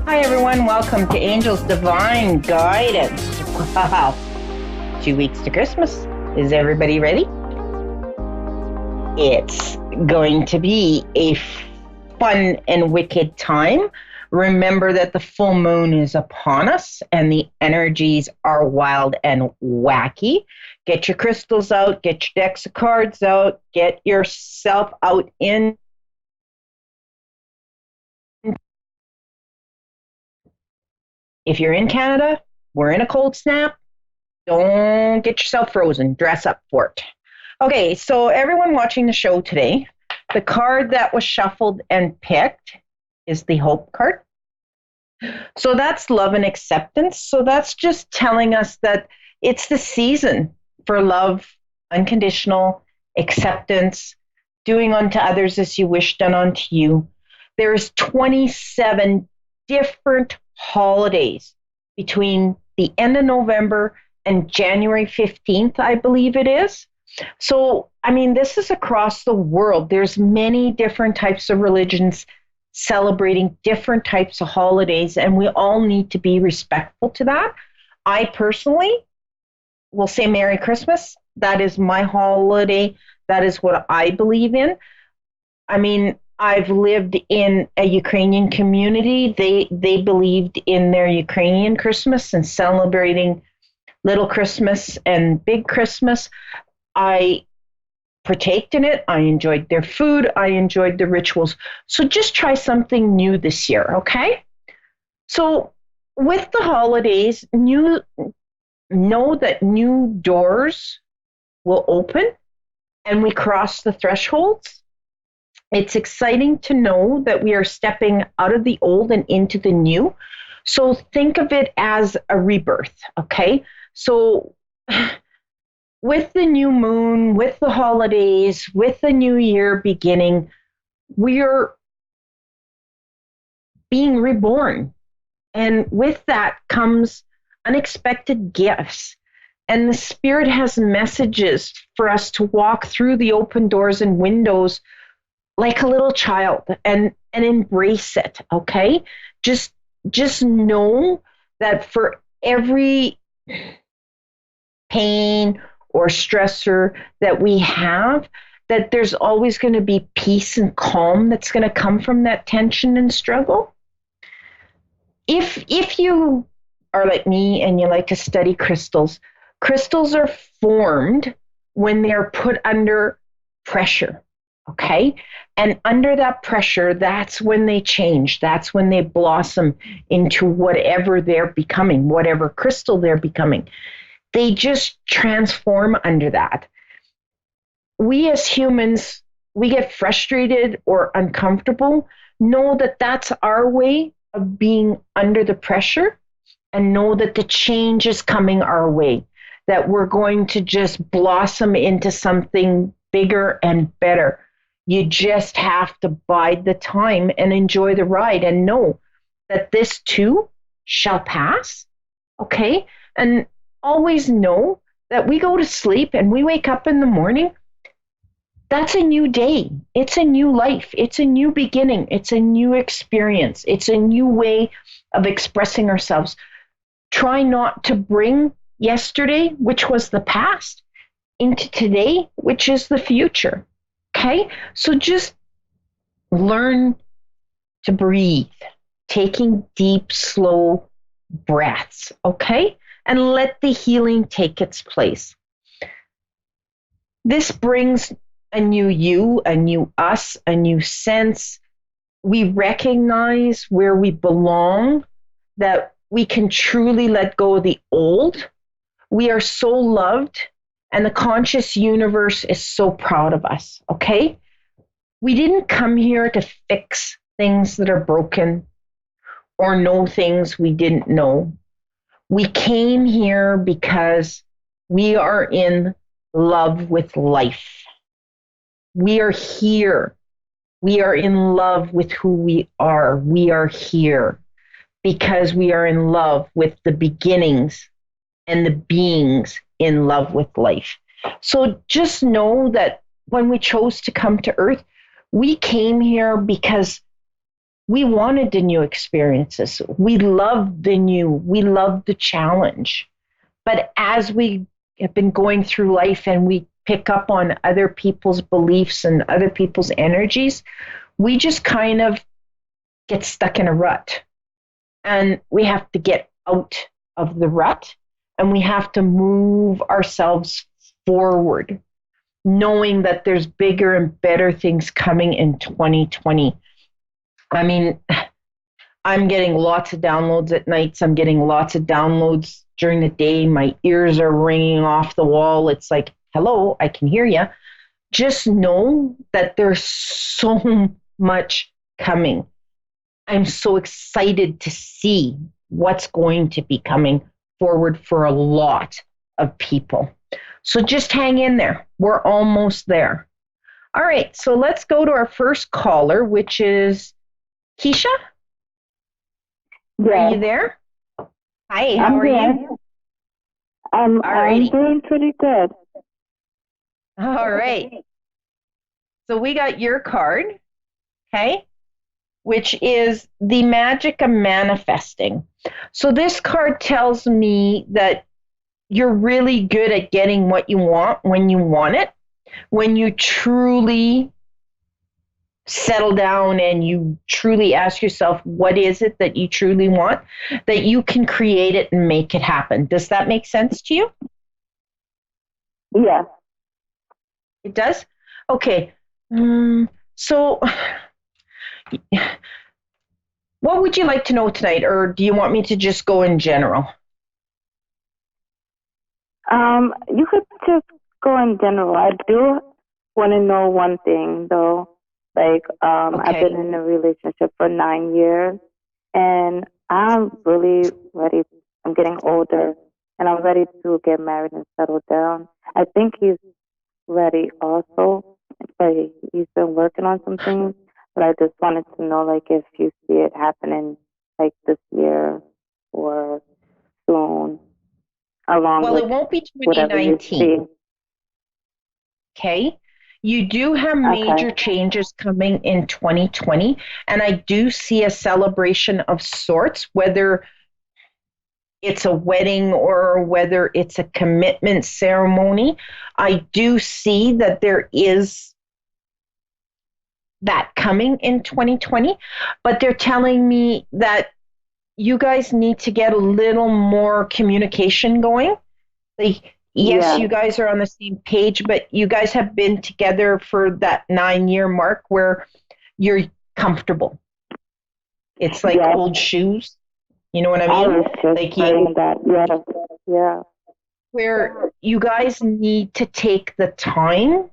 Hi, everyone. Welcome to Angel's Divine Guidance. Wow. 2 weeks to Christmas. Is everybody ready? It's going to be a fun and wicked time. Remember that the full moon is upon us and the energies are wild and wacky. Get your crystals out, get your decks of cards out, get yourself out in. If you're in Canada, we're in a cold snap. Don't get yourself frozen. Dress up for it. Okay, so everyone watching the show today, the card that was shuffled and picked is the Hope card. So that's love and acceptance. So that's just telling us that it's the season for love, unconditional acceptance, doing unto others as you wish done unto you. There's 27 different holidays between the end of November and January 15th, I believe it is. So, I mean, this is across the world. There's many different types of religions celebrating different types of holidays, and we all need to be respectful to that. I personally will say Merry Christmas. That is my holiday. That is what I believe in. I mean, I've lived in a Ukrainian community. They believed in their Ukrainian Christmas and celebrating Little Christmas and Big Christmas. I partaked in it. I enjoyed their food. I enjoyed the rituals. So just try something new this year, okay? So with the holidays, know that new doors will open and we cross the thresholds. It's exciting to know that we are stepping out of the old and into the new. So think of it as a rebirth, okay? So with the new moon, with the holidays, with the new year beginning, we're being reborn. And with that comes unexpected gifts. And the Spirit has messages for us to walk through the open doors and windows like a little child and embrace it, okay? Just know that for every pain or stressor that we have, that there's always going to be peace and calm that's going to come from that tension and struggle. If you are like me and you like to study crystals, crystals are formed when they're put under pressure. Okay. And under that pressure, that's when they change. That's when they blossom into whatever they're becoming, whatever crystal they're becoming. They just transform under that. We as humans, we get frustrated or uncomfortable. Know that that's our way of being under the pressure, and know that the change is coming our way, that we're going to just blossom into something bigger and better. You just have to bide the time and enjoy the ride and know that this too shall pass, okay? And always know that we go to sleep and we wake up in the morning, that's a new day. It's a new life. It's a new beginning. It's a new experience. It's a new way of expressing ourselves. Try not to bring yesterday, which was the past, into today, which is the future. Okay, so just learn to breathe, taking deep, slow breaths, okay? And let the healing take its place. This brings a new you, a new us, a new sense. We recognize where we belong, that we can truly let go of the old. We are so loved. And the conscious universe is so proud of us, okay? We didn't come here to fix things that are broken or know things we didn't know. We came here because we are in love with life. We are here. We are in love with who we are. We are here because we are in love with the beginnings and the beings in love with life. So just know that when we chose to come to Earth, we came here because We wanted the new experiences. We loved the new. We loved the challenge. But as we have been going through life and we pick up on other people's beliefs and other people's energies, we just kind of get stuck in a rut. And we have to get out of the rut and we have to move ourselves forward, knowing that there's bigger and better things coming in 2020. I mean, I'm getting lots of downloads at nights. I'm getting lots of downloads during the day. My ears are ringing off the wall. It's like, hello, I can hear you. Just know that there's so much coming. I'm so excited to see what's going to be coming forward for a lot of people. So just hang in there. We're almost there. All right, so let's go to our first caller, which is Keisha. Yes. Are you there? Hi, how are you? I'm doing pretty good. All right. So we got your card, okay, which is the magic of manifesting. So this card tells me that you're really good at getting what you want when you want it, when you truly settle down and you truly ask yourself, what is it that you truly want, that you can create it and make it happen. Does that make sense to you? Yeah. It does? Okay. So what would you like to know tonight, or do you want me to just go in general? You could just go in general. I do want to know one thing though. Like, I've been in a relationship for 9 years and I'm really ready. I'm getting older and I'm ready to get married and settle down. I think he's ready also, but he's been working on some things. But I just wanted to know, like, if you see it happening, like this year or soon, along Well, with it won't be whatever you 2019. see. Okay. You do have major Okay. changes coming in 2020, and I do see a celebration of sorts, whether it's a wedding or whether it's a commitment ceremony. I do see that there is that coming in 2020, but they're telling me that you guys need to get a little more communication going. Like, yes, Yeah. you guys are on the same page, but you guys have been together for that 9 year mark where you're comfortable. It's like Yes. old shoes. You know what I I mean? was just Like saying that. Yeah. Yeah. where you guys need to take the time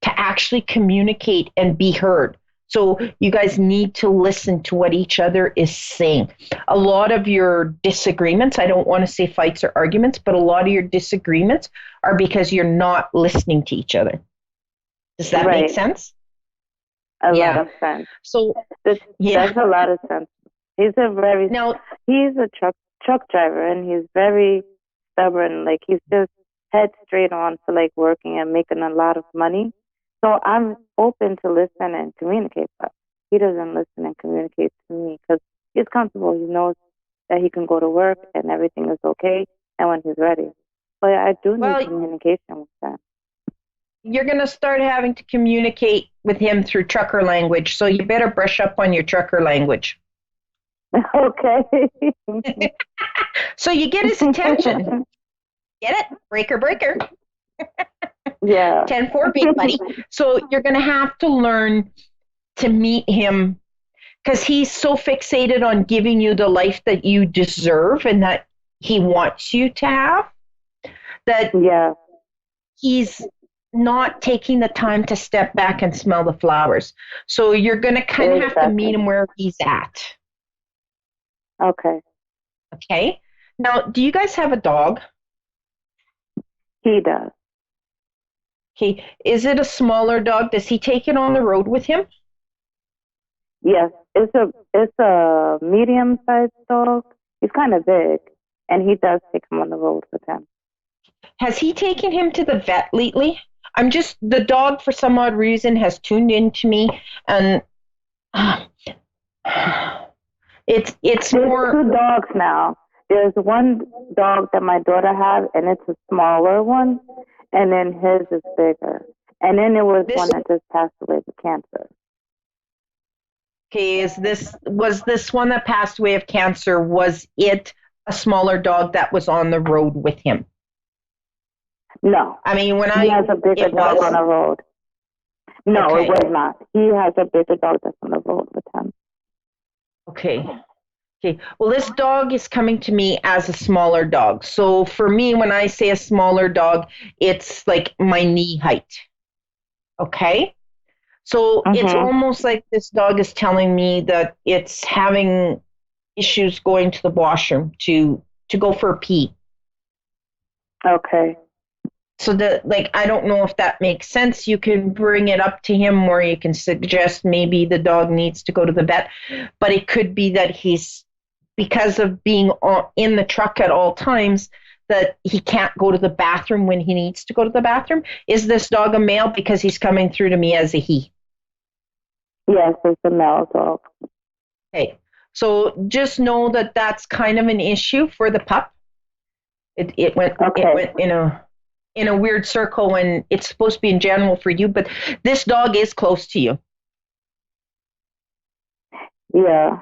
to actually communicate and be heard. So you guys need to listen to what each other is saying. A lot of your disagreements, I don't want to say fights or arguments, but a lot of your disagreements are because you're not listening to each other. Does that make Right. sense? A lot Yeah. of sense. So, This yeah. That's a lot of sense. He's Now, he's a truck driver and he's very stubborn. Like he's just head straight on to like working and making a lot of money. So I'm open to listen and communicate, but he doesn't listen and communicate to me because he's comfortable. He knows that he can go to work and everything is okay and when he's ready. But I do need well, communication with him. you're going to start having to communicate with him through trucker language. So you better brush up on your trucker language. Okay. So you get his attention. Get it? Breaker, breaker. Yeah. 10-4, big buddy. So you're going to have to learn to meet him because he's so fixated on giving you the life that you deserve and that he wants you to have that Yeah. he's not taking the time to step back and smell the flowers. So you're going to kind of have to meet him where he's at. Okay. Okay. Now, do you guys have a dog? He does. Okay. Is it a smaller dog? Does he take it on the road with him? Yes. It's a medium sized dog. He's kind of big, and he does take him on the road with him. Has he taken him to the vet lately? The dog for some odd reason has tuned into me and It's There's more two dogs now. There's one dog that my daughter has, and it's a smaller one, and then his is bigger. And then there was this one that just passed away with cancer. okay, is this was this one that passed away of cancer, was it a smaller dog that was on the road with him? No, I mean, when he I has a bigger it dog on was the road. No, it okay. was not. He has a bigger dog that's on the road with him. Okay. Okay. Well, this dog is coming to me as a smaller dog. So for me, when I say a smaller dog, it's like my knee height. Okay. So it's Mhm. almost like this dog is telling me that it's having issues going to the washroom to go for a pee. Okay. So that, like, I don't know if that makes sense. You can bring it up to him, or you can suggest maybe the dog needs to go to the vet, but it could be that he's, because of being in the truck at all times, that he can't go to the bathroom when he needs to go to the bathroom. Is this dog a male? Because he's coming through to me as a he. Yes, it's a male dog. Okay. So just know that that's kind of an issue for the pup. It Okay. went in a weird circle when it's supposed to be in general for you, but this dog is close to you. Yeah.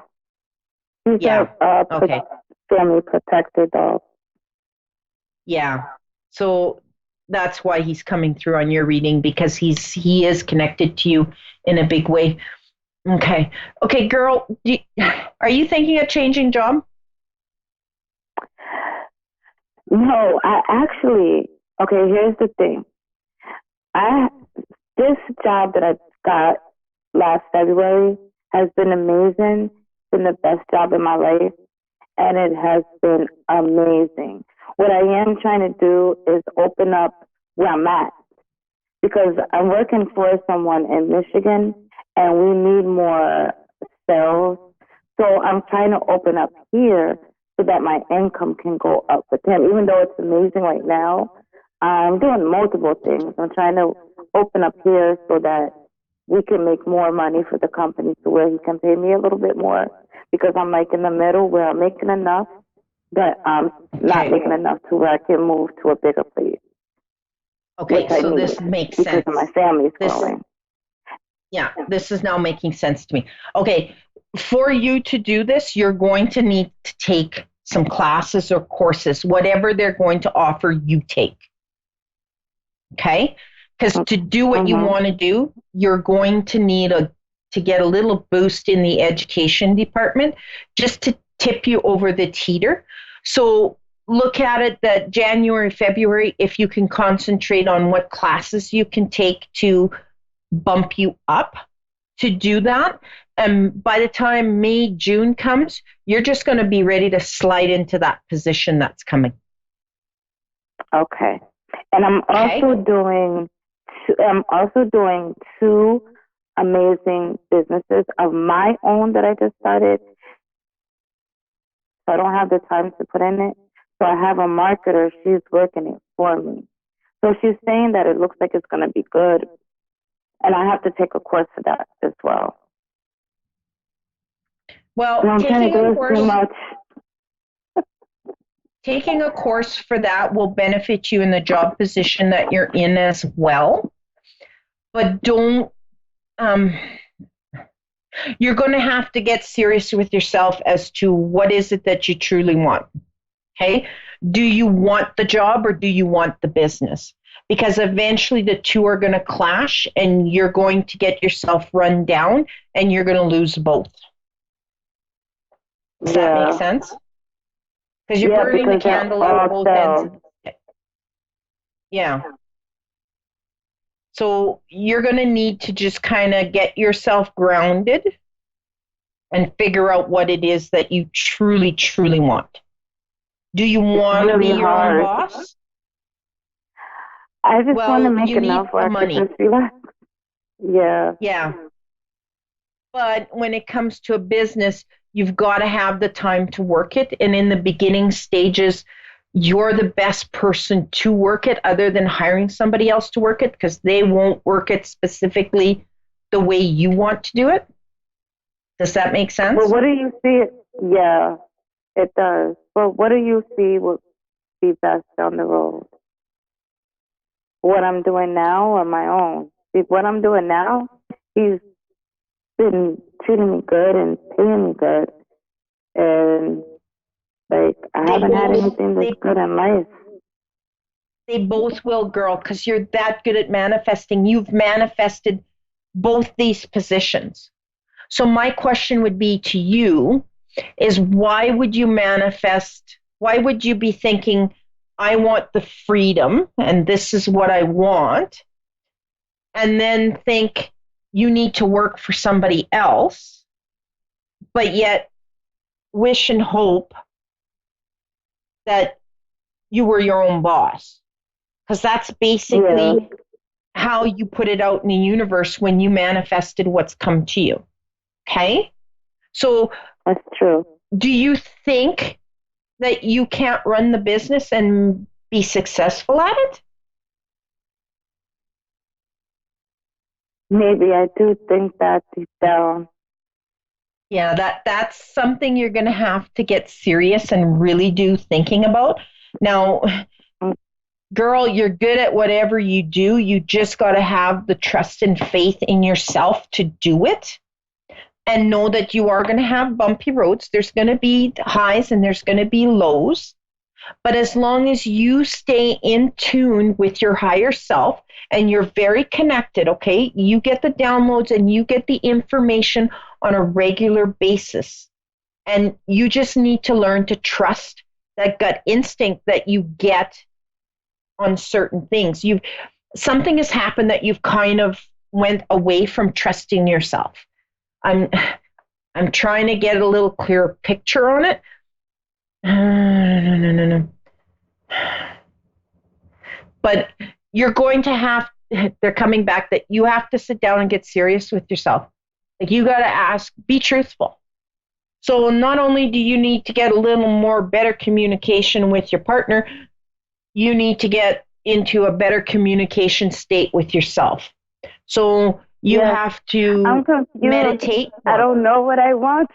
He's a, Yeah. Okay. family protector dog. Yeah. So that's why he's coming through on your reading, because he is connected to you in a big way. Okay. Okay, girl, are you thinking of changing job? No, I actually, okay, here's the thing. I This job that I got last February has been amazing. It's been the best job in my life, and it has been amazing. What I am trying to do is open up where I'm at, because I'm working for someone in Michigan, and we need more sales. So I'm trying to open up here so that my income can go up with him. Even though it's amazing right now, I'm doing multiple things. I'm trying to open up here so that we can make more money for the company, to where he can pay me a little bit more, because I'm like in the middle where I'm making enough, but I'm not Okay. making enough to where I can move to a bigger place, which Okay, I so need this makes because of my sense. family's This growing. Yeah, this is now making sense to me. Okay, for you to do this, you're going to need to take some classes or courses, whatever they're going to offer, you take. Okay? Because to do what you Mm-hmm. want to do, you're going to need to get a little boost in the education department just to tip you over the teeter. So look at it that January, February, if you can concentrate on what classes you can take to bump you up to do that. And by the time May, June comes, you're just going to be ready to slide into that position that's coming. Okay. And Okay. I'm also doing two amazing businesses of my own that I just started. So I don't have the time to put in it. So I have a marketer. She's working it for me. So she's saying that it looks like it's going to be good. And I have to take a course for that as well. Well, And I'm trying to do too much. taking a course for that will benefit you in the job position that you're in as well. But don't um, you're going to have to get serious with yourself as to what is it that you truly want. Okay. Do you want the job or do you want the business? Because eventually the two are going to clash and you're going to get yourself run down and you're going to lose both. Does that make Yeah. sense? Because you're Yeah, burning the because they're candle at all both ends of sales. the stick. Yeah. So you're going to need to just kind of get yourself grounded and figure out what it is that you truly, truly want. Do you It's want to be really your own hard. boss? I just want to Well, make you enough need where the I could money. just relax. Yeah. Yeah. But when it comes to a business, you've got to have the time to work it. And in the beginning stages, you're the best person to work it other than hiring somebody else to work it, because they won't work it specifically the way you want to do it. Does that make sense? Well, what do you see? Yeah, it does. Well, what do you see would be best down the road? What I'm doing now or my own? See, what I'm doing now, he's been treating me good and paying me good. And, like, I haven't had anything that's good in life. They both will, girl, because you're that good at manifesting. You've manifested both these positions. So my question would be to you is why would you manifest? Why would you be thinking, I want the freedom and this is what I want, and then think you need to work for somebody else, but yet wish and hope that you were your own boss? Because that's basically how you put it out in the universe when you manifested what's come to you. Okay? So that's true. Do you think that you can't run the business and be successful at it? Maybe I do think that deep down. Yeah, that's something you're going to have to get serious and really do thinking about. Now, girl, you're good at whatever you do. You just got to have the trust and faith in yourself to do it. And know that you are going to have bumpy roads. There's going to be highs and there's going to be lows. But as long as you stay in tune with your higher self and you're very connected, okay, you get the downloads and you get the information on a regular basis. And you just need to learn to trust that gut instinct that you get on certain things. Something has happened that you've kind of went away from trusting yourself. I'm trying to get a little clearer picture on it. No. But you're going to have, they're coming back that you have to sit down and get serious with yourself. Like you got to ask, be truthful. So not only do you need to get a little more better communication with your partner, you need to get into a better communication state with yourself. So you have to meditate. I don't know what I want.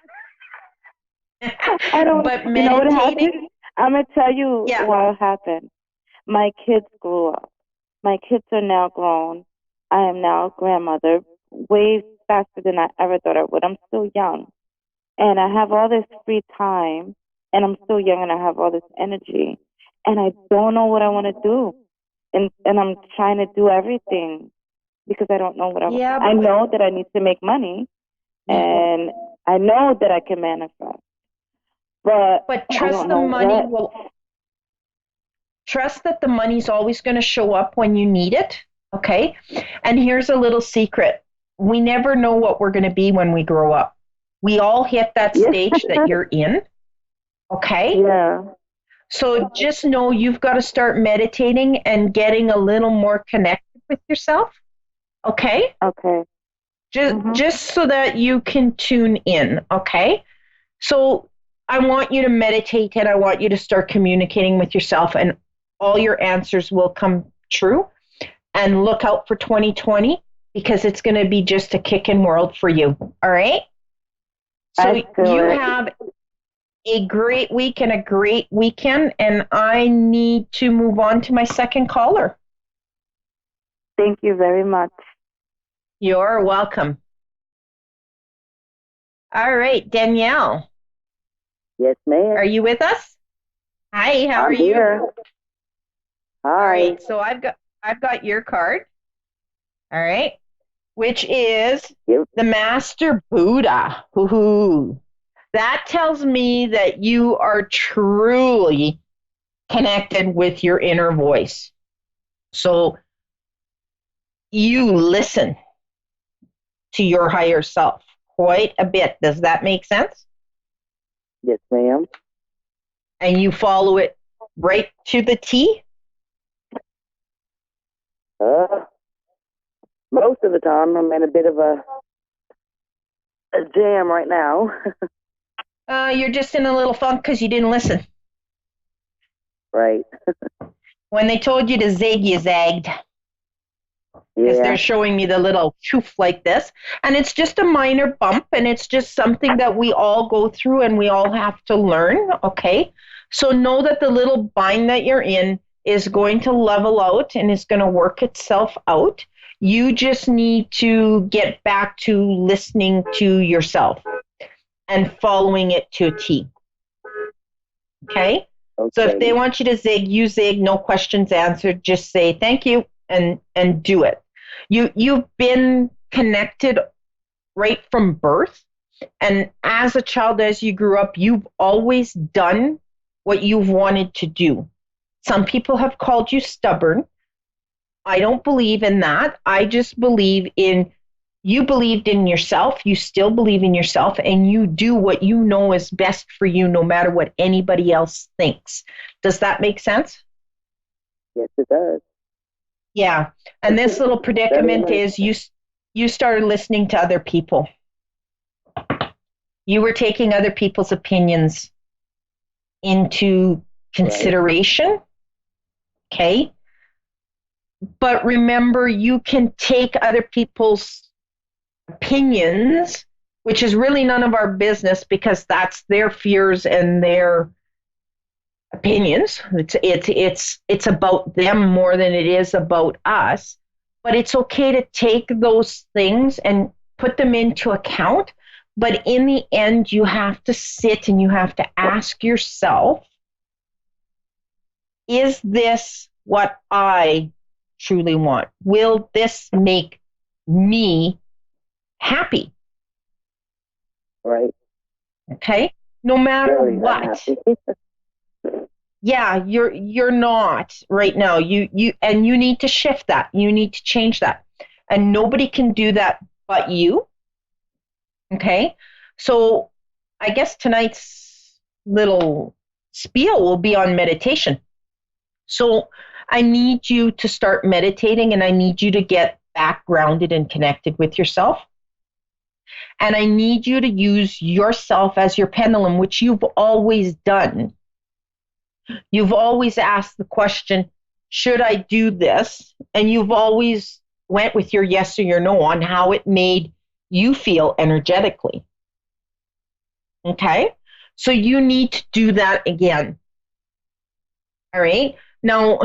I don't. But you know what happened? I'm gonna tell you what happened. My kids grew up. My kids are now grown. I am now a grandmother, way faster than I ever thought I would. I'm still young, and I have all this free time, and I'm still young, and I have all this energy, and I don't know what I want to do, and I'm trying to do everything. Because I don't know what I want. I know that I need to make money, and I know that I can manifest. But trust the money will. Trust that the money's always going to show up when you need it. Okay. And here's a little secret: we never know what we're going to be when we grow up. We all hit that stage that you're in. Okay. Yeah. So just know you've got to start meditating and getting a little more connected with yourself. Okay? Okay. Just so that you can tune in, okay? So I want you to meditate and I want you to start communicating with yourself and all your answers will come true. And look out for 2020 because it's going to be just a kicking world for you, all right? So you have a great week and a great weekend, and I need to move on to my second caller. Thank you very much. You're welcome. All right, Danielle. Yes, ma'am. Are you with us? Hi, how are you? Hi. All right, so I've got your card. All right, which is the Master Buddha. Hoo-hoo. That tells me that you are truly connected with your inner voice. So you listen to your higher self quite a bit. Does that make sense? Yes, ma'am. And you follow it right to the T? Most of the time, I'm in a bit of a jam right now. You're just in a little funk because you didn't listen. Right. When they told you to zig, you zagged. because they're Yeah. showing me the little choof like this. And it's just a minor bump, and it's just something that we all go through and we all have to learn. Okay. So know that the little bind that you're in is going to level out and is going to work itself out. You just need to get back to listening to yourself and following it to a T. Okay. So if Okay. they want you to zig, you zig, no questions answered, just say thank you and do it. You've been connected right from birth. And as a child, as you grew up, you've always done what you've wanted to do. Some people have called you stubborn. I don't believe in that. I just believe in you believed in yourself, you still believe in yourself, and you do what you know is best for you no matter what anybody else thinks. Does that make sense? Yes, it does. Yeah. And this little predicament is you started listening to other people. You were taking other people's opinions into consideration. Right. Okay. But remember, you can take other people's opinions, which is really none of our business because that's their fears and their opinions. It's about them more than it is about us. But it's okay to take those things and put them into account. But in the end, you have to sit and you have to ask yourself, is this what I truly want? Will this make me happy? Right. Okay. No matter what. Yeah, you're not right now. You need to shift that. You need to change that. And nobody can do that but you. Okay? So I guess tonight's little spiel will be on meditation. So I need you to start meditating and I need you to get back grounded and connected with yourself. And I need you to use yourself as your pendulum, which you've always done. You've always asked the question, should I do this? And you've always went with your yes or your no on how it made you feel energetically. Okay? So you need to do that again. All right? Now,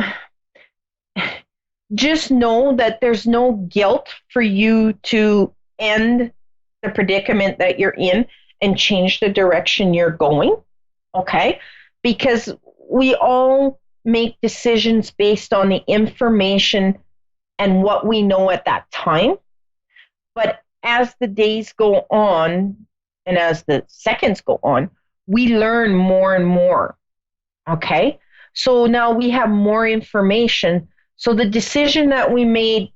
just know that there's no guilt for you to end the predicament that you're in and change the direction you're going. Okay? Because we all make decisions based on the information and what we know at that time. But as the days go on and as the seconds go on, we learn more and more. Okay? So now we have more information. So the decision that we made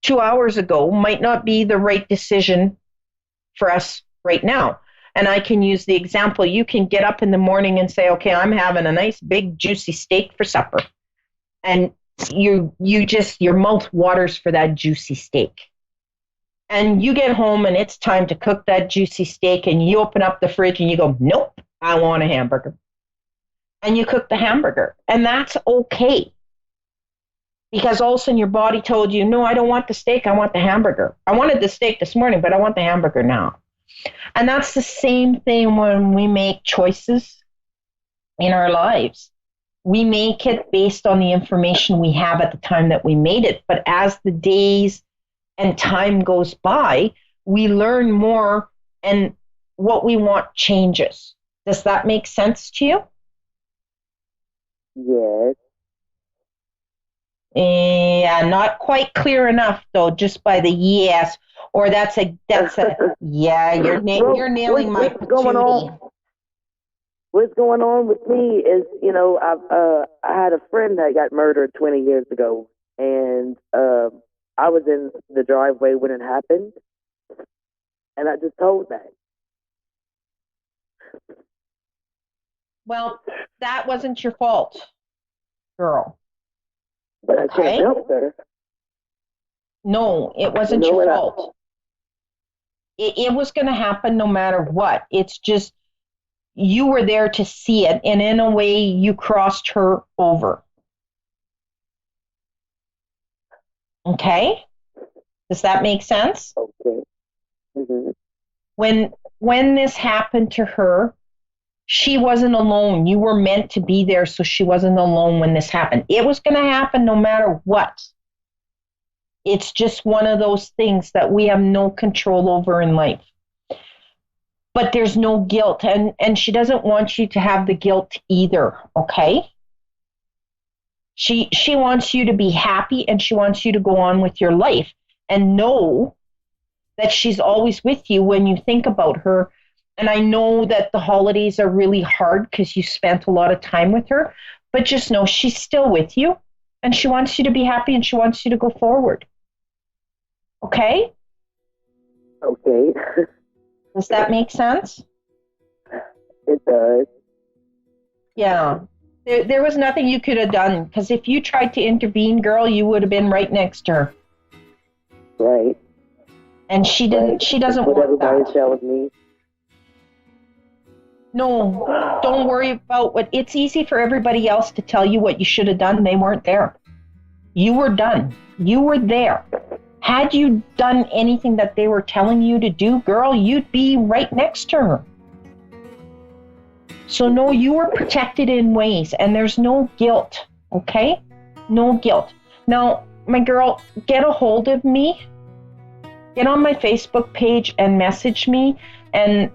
2 hours ago might not be the right decision for us right now. And I can use the example, you can get up in the morning and say, okay, I'm having a nice big juicy steak for supper. And you just, your mouth waters for that juicy steak. And you get home and it's time to cook that juicy steak and you open up the fridge and you go, nope, I want a hamburger. And you cook the hamburger. And that's okay. Because all of a sudden your body told you, no, I don't want the steak, I want the hamburger. I wanted the steak this morning, but I want the hamburger now. And that's the same thing when we make choices in our lives. We make it based on the information we have at the time that we made it. But as the days and time goes by, we learn more and what we want changes. Does that make sense to you? Yes. Yeah, not quite clear enough though, just by the yes. Or that's a yeah, you're nailing my patootie. What's going on with me is, I had a friend that got murdered 20 years ago, and I was in the driveway when it happened, and I just told that. Well, that wasn't your fault, girl. But I can't help her. No, it wasn't your fault. It was going to happen no matter what. It's just you were there to see it, and in a way, you crossed her over. Okay? Does that make sense? Okay. Mm-hmm. When this happened to her, she wasn't alone. You were meant to be there, so she wasn't alone when this happened. It was going to happen no matter what. It's just one of those things that we have no control over in life. But there's no guilt, and she doesn't want you to have the guilt either, okay? She wants you to be happy, and she wants you to go on with your life and know that she's always with you when you think about her. And I know that the holidays are really hard because you spent a lot of time with her, but just know she's still with you, and she wants you to be happy, and she wants you to go forward. Okay? Okay. Does that make sense? It does. Yeah. There was nothing you could have done, because if you tried to intervene, girl, you would have been right next to her. Right. And she didn't. Right. She doesn't What want everybody that. showed me. No, don't worry about what. It's easy for everybody else to tell you what you should have done. They weren't there. You were done. You were there. Had you done anything that they were telling you to do, girl, you'd be right next to her. So no, you were protected in ways, and there's no guilt, okay? No guilt. Now, my girl, get a hold of me. Get on my Facebook page and message me, and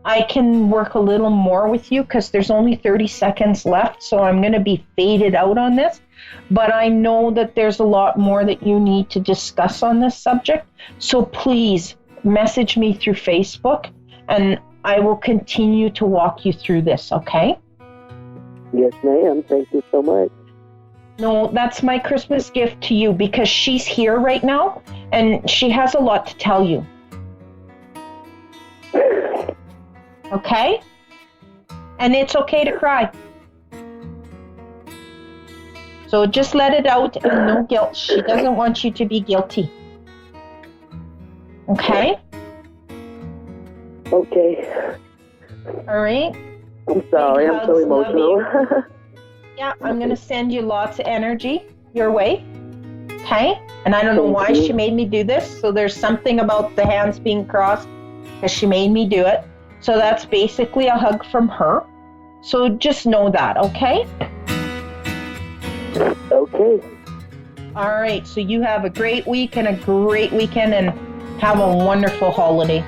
I can work a little more with you because there's only 30 seconds left, so I'm going to be faded out on this. But I know that there's a lot more that you need to discuss on this subject. So please message me through Facebook, and I will continue to walk you through this, okay? Yes, ma'am. Thank you so much. No, that's my Christmas gift to you because she's here right now, and she has a lot to tell you. Okay? And it's okay to cry. So just let it out and no guilt. She doesn't want you to be guilty. Okay? Okay. All right? I'm sorry. I'm so emotional. Yeah, I'm going to send you lots of energy your way. Okay? And I don't know why she made me do this. So there's something about the hands being crossed because she made me do it. So that's basically a hug from her. So just know that, okay? Okay. All right. So you have a great week and a great weekend, and have a wonderful holiday.